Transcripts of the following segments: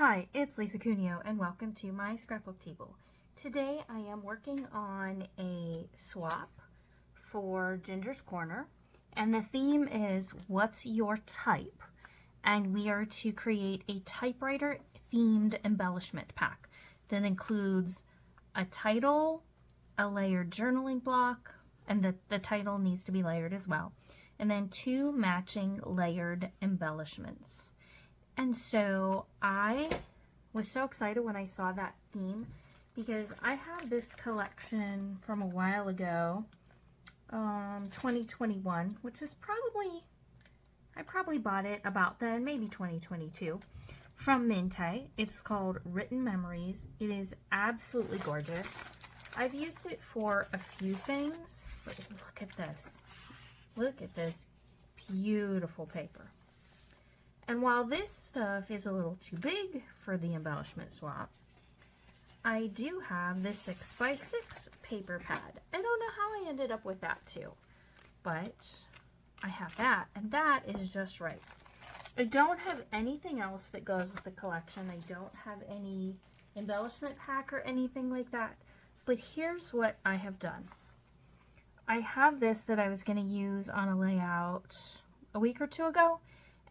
Hi, it's Lisa Cuneo and welcome to my scrapbook table. Today I am working on a swap for Ginger's Corner, and the theme is what's your type? And we are to create a typewriter themed embellishment pack that includes a title, a layered journaling block, and the title needs to be layered as well, and then 2 matching layered embellishments. And so I was so excited when I saw that theme because I have this collection from a while ago, 2021, which is I probably bought it about then, maybe 2022, from Minte. It's called Written Memories. It is absolutely gorgeous. I've used it for a few things, but look at this. Look at this beautiful paper. And while this stuff is a little too big for the embellishment swap, I do have this 6x6 paper pad. I don't know how I ended up with that too, but I have that, and that is just right. I don't have anything else that goes with the collection. I don't have any embellishment pack or anything like that, but here's what I have done. I have this that I was going to use on a layout a week or two ago,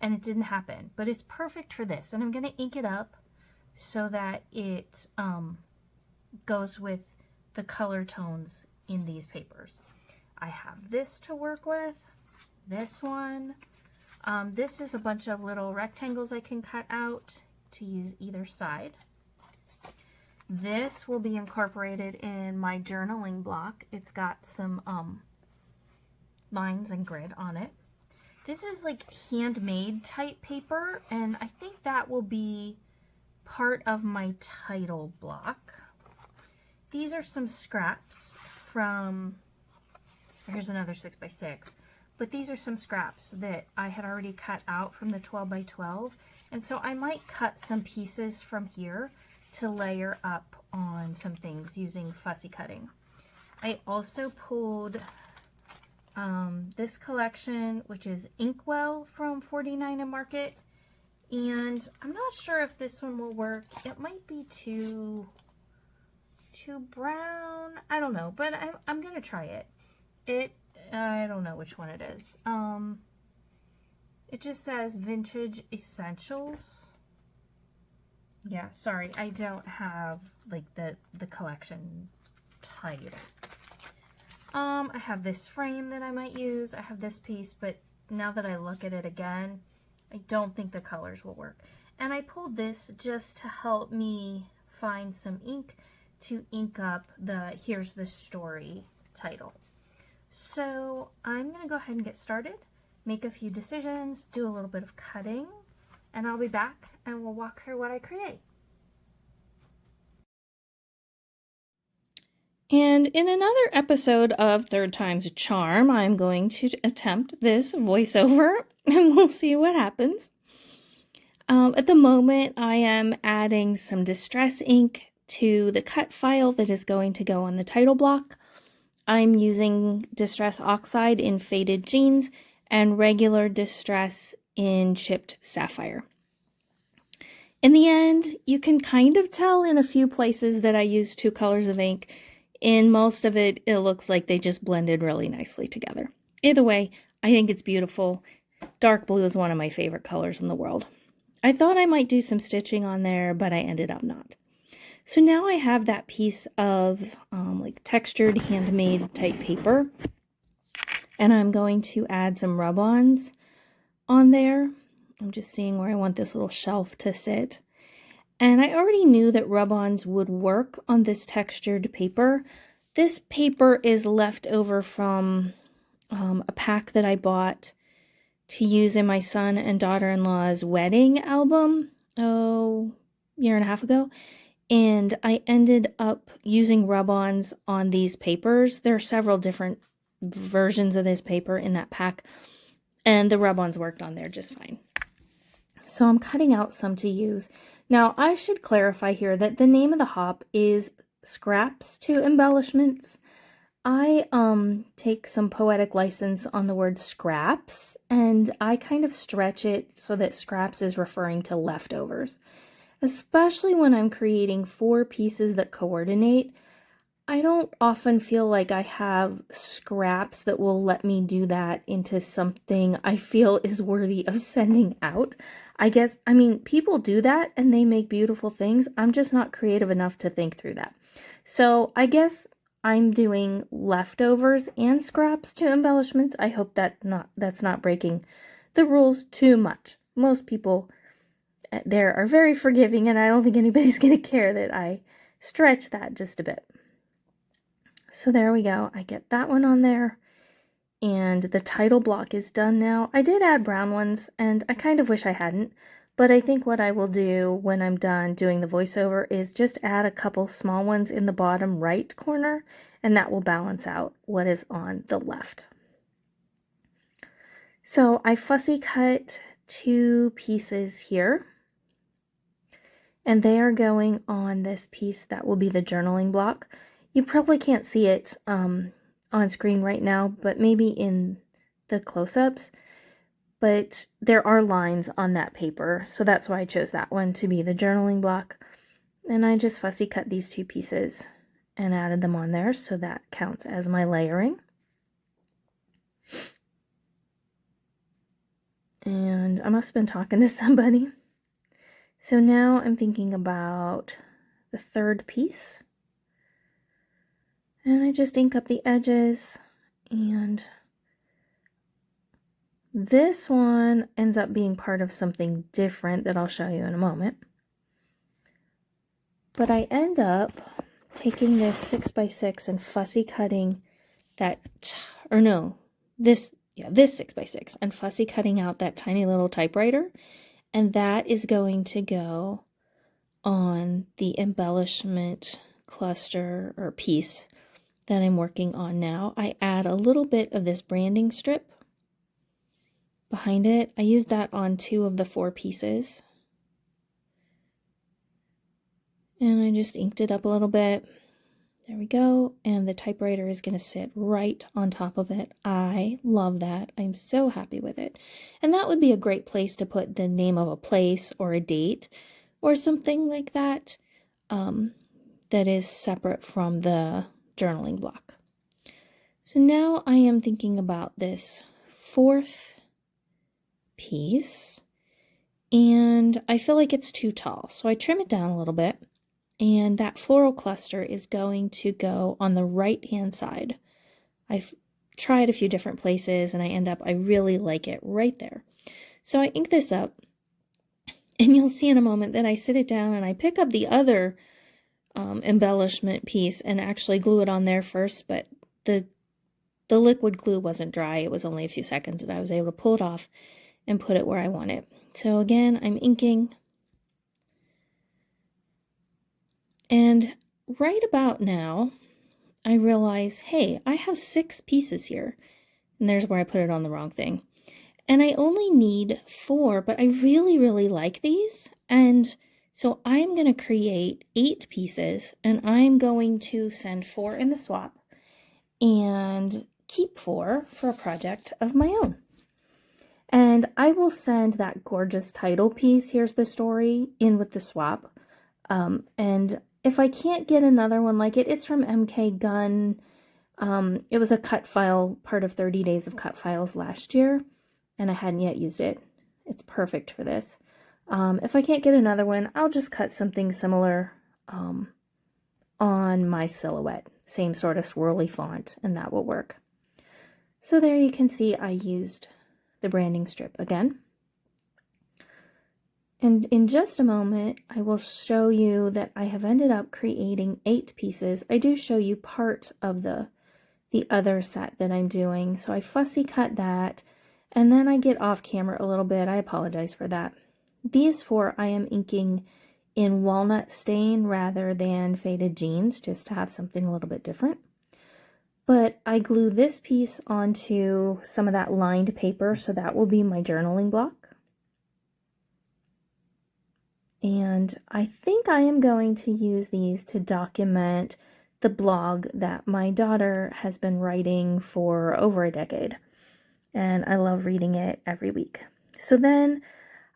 and it didn't happen, but it's perfect for this. And I'm going to ink it up so that it goes with the color tones in these papers. I have this to work with, this one. This is a bunch of little rectangles I can cut out to use either side. This will be incorporated in my journaling block. It's got some lines and grid on it. This is like handmade type paper, and I think that will be part of my title block. These are some scraps from, here's another 6x6, but these are some scraps that I had already cut out from the 12x12, and so I might cut some pieces from here to layer up on some things using fussy cutting. I also pulled this collection, which is Inkwell from 49 and Market, and I'm not sure if this one will work. It might be too brown. I don't know, but I'm gonna try it. I don't know which one it is. It just says Vintage Essentials. Yeah, sorry, I don't have like the collection title. I have this frame that I might use. I have this piece, but now that I look at it again, I don't think the colors will work. And I pulled this just to help me find some ink to ink up the Here's the Story title. So I'm gonna go ahead and get started, make a few decisions, do a little bit of cutting, and I'll be back and we'll walk through what I create. And in another episode of Third Time's Charm, I'm going to attempt this voiceover and we'll see what happens. At the moment, I am adding some distress ink to the cut file that is going to go on the title block. I'm using Distress Oxide in Faded Jeans and regular Distress in Chipped Sapphire. In the end, you can kind of tell in a few places that I used 2 colors of ink. In most of it, it looks like they just blended really nicely together. Either way, I think it's beautiful. Dark blue is one of my favorite colors in the world. I thought I might do some stitching on there, but I ended up not. So now I have that piece of like textured handmade type paper, and I'm going to add some rub-ons on there. I'm just seeing where I want this little shelf to sit. And I already knew that rub-ons would work on this textured paper. This paper is left over from a pack that I bought to use in my son and daughter-in-law's wedding album, a year and a half ago. And I ended up using rub-ons on these papers. There are several different versions of this paper in that pack, and the rub-ons worked on there just fine. So I'm cutting out some to use. Now, I should clarify here that the name of the hop is Scraps to Embellishments. I take some poetic license on the word scraps, and I kind of stretch it so that scraps is referring to leftovers. especially when I'm creating 4 pieces that coordinate. I don't often feel like I have scraps that will let me do that into something I feel is worthy of sending out. I mean, people do that and they make beautiful things. I'm just not creative enough to think through that. So I guess I'm doing leftovers and scraps to embellishments. I hope that's not breaking the rules too much. Most people there are very forgiving, and I don't think anybody's going to care that I stretch that just a bit. So there we go. I get that one on there. And the title block is done now. I did add brown ones, and I kind of wish I hadn't. But I think what I will do when I'm done doing the voiceover is just add a couple small ones in the bottom right corner, and that will balance out what is on the left. So I fussy cut 2 pieces here. And they are going on this piece that will be the journaling block. You probably can't see it on screen right now, but maybe in the close-ups. But there are lines on that paper, so that's why I chose that one to be the journaling block. And I just fussy cut these 2 pieces and added them on there, so that counts as my layering. And I must have been talking to somebody. So now I'm thinking about the 3rd piece. And I just ink up the edges, and this one ends up being part of something different that I'll show you in a moment. But I end up taking this 6x6 and fussy cutting this 6x6 and fussy cutting out that tiny little typewriter, and that is going to go on the embellishment cluster or piece that I'm working on now. I add a little bit of this branding strip behind it. I used that on 2 of the 4 pieces. And I just inked it up a little bit. There we go. And the typewriter is going to sit right on top of it. I love that. I'm so happy with it. And that would be a great place to put the name of a place or a date or something like that, that is separate from the journaling block. So now I am thinking about this 4th piece, and I feel like it's too tall, so I trim it down a little bit, and that floral cluster is going to go on the right hand side. I've tried a few different places, and I really like it right there. So I ink this up, and you'll see in a moment that I sit it down and I pick up the other embellishment piece and actually glue it on there first, but the liquid glue wasn't dry. It was only a few seconds, and I was able to pull it off and put it where I want it. So again, I'm inking. And right about now, I realize, hey, I have 6 pieces here. And there's where I put it on the wrong thing. And I only need 4, but I really, really like these. And so I'm going to create 8 pieces, and I'm going to send 4 in the swap and keep 4 for a project of my own. And I will send that gorgeous title piece, Here's the Story, in with the swap. And if I can't get another one like it, it's from MK Gun. It was a cut file, part of 30 Days of Cut Files last year, and I hadn't yet used it. It's perfect for this. If I can't get another one, I'll just cut something similar on my silhouette. Same sort of swirly font, and that will work. So there you can see I used the branding strip again. And in just a moment, I will show you that I have ended up creating 8 pieces. I do show you part of the other set that I'm doing. So I fussy cut that, and then I get off camera a little bit. I apologize for that. These 4 I am inking in walnut stain rather than faded jeans, just to have something a little bit different. But I glue this piece onto some of that lined paper, so that will be my journaling block. And I think I am going to use these to document the blog that my daughter has been writing for over a decade. And I love reading it every week. So then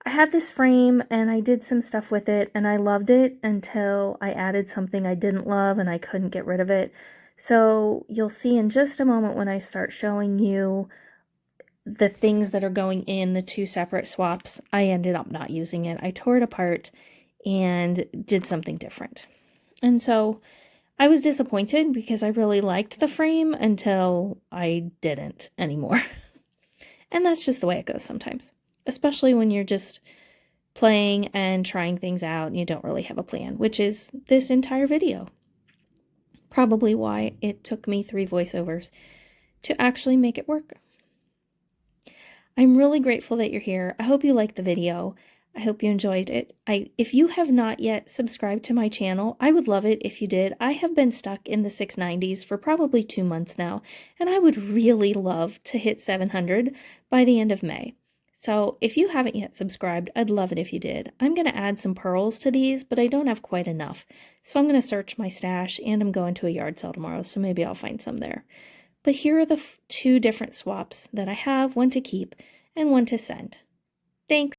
I had this frame and I did some stuff with it and I loved it until I added something I didn't love and I couldn't get rid of it. So you'll see in just a moment when I start showing you the things that are going in the two separate swaps, I ended up not using it. I tore it apart and did something different. And so I was disappointed because I really liked the frame until I didn't anymore. And that's just the way it goes sometimes, especially when you're just playing and trying things out and you don't really have a plan, which is this entire video. Probably why it took me 3 voiceovers to actually make it work. I'm really grateful that you're here. I hope you liked the video. I hope you enjoyed it. If you have not yet subscribed to my channel, I would love it if you did. I have been stuck in the 690s for probably 2 months now, and I would really love to hit 700 by the end of May. So if you haven't yet subscribed, I'd love it if you did. I'm going to add some pearls to these, but I don't have quite enough. So I'm going to search my stash, and I'm going to a yard sale tomorrow, so maybe I'll find some there. But here are the 2 different swaps that I have, one to keep and one to send. Thanks.